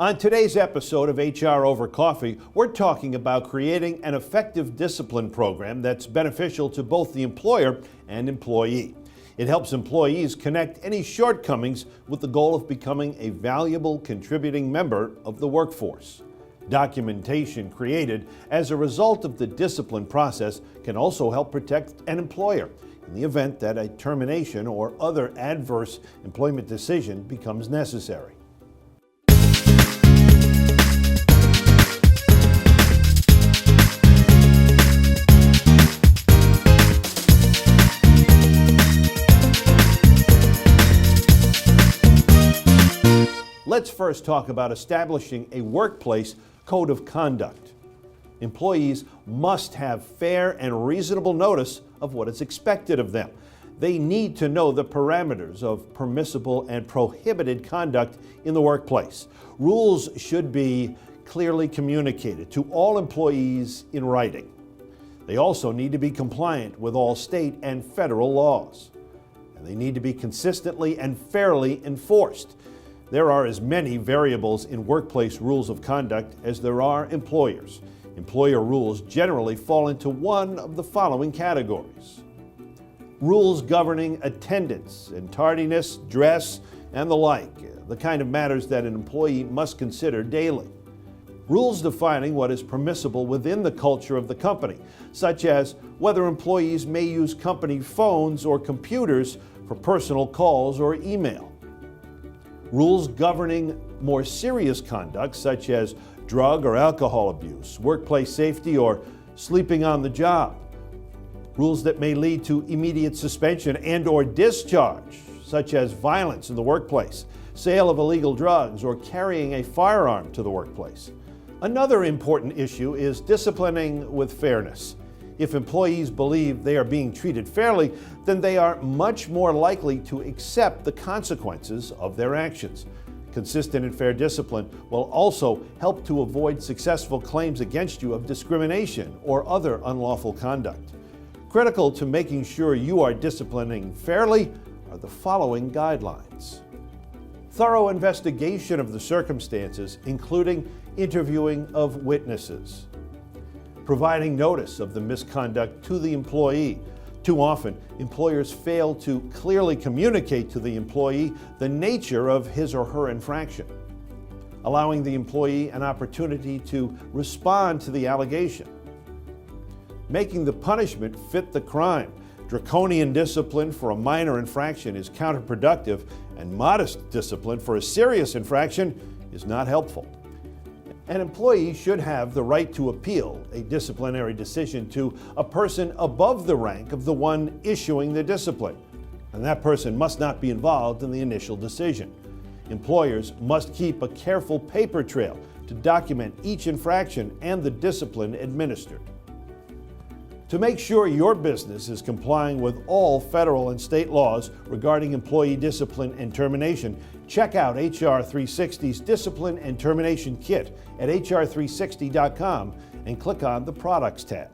On today's episode of HR Over Coffee, we're talking about creating an effective discipline program that's beneficial to both the employer and employee. It helps employees connect any shortcomings with the goal of becoming a valuable contributing member of the workforce. Documentation created as a result of the discipline process can also help protect an employer in the event that a termination or other adverse employment decision becomes necessary. Let's first talk about establishing a workplace code of conduct. Employees must have fair and reasonable notice of what is expected of them. They need to know the parameters of permissible and prohibited conduct in the workplace. Rules should be clearly communicated to all employees in writing. They also need to be compliant with all state and federal laws. And they need to be consistently and fairly enforced. There are as many variables in workplace rules of conduct as there are employers. Employer rules generally fall into one of the following categories. Rules governing attendance and tardiness, dress, and the like, the kind of matters that an employee must consider daily. Rules defining what is permissible within the culture of the company, such as whether employees may use company phones or computers for personal calls or email. Rules governing more serious conduct, such as drug or alcohol abuse, workplace safety, or sleeping on the job. Rules that may lead to immediate suspension and/or discharge, such as violence in the workplace, sale of illegal drugs, or carrying a firearm to the workplace. Another important issue is disciplining with fairness. If employees believe they are being treated fairly, then they are much more likely to accept the consequences of their actions. Consistent and fair discipline will also help to avoid successful claims against you of discrimination or other unlawful conduct. Critical to making sure you are disciplining fairly are the following guidelines. Thorough investigation of the circumstances, including interviewing of witnesses. Providing notice of the misconduct to the employee. Too often, employers fail to clearly communicate to the employee the nature of his or her infraction. Allowing the employee an opportunity to respond to the allegation. Making the punishment fit the crime. Draconian discipline for a minor infraction is counterproductive, and modest discipline for a serious infraction is not helpful. An employee should have the right to appeal a disciplinary decision to a person above the rank of the one issuing the discipline, and that person must not be involved in the initial decision. Employers must keep a careful paper trail to document each infraction and the discipline administered. To make sure your business is complying with all federal and state laws regarding employee discipline and termination, check out HR360's Discipline and Termination Kit at HR360.com and click on the Products tab.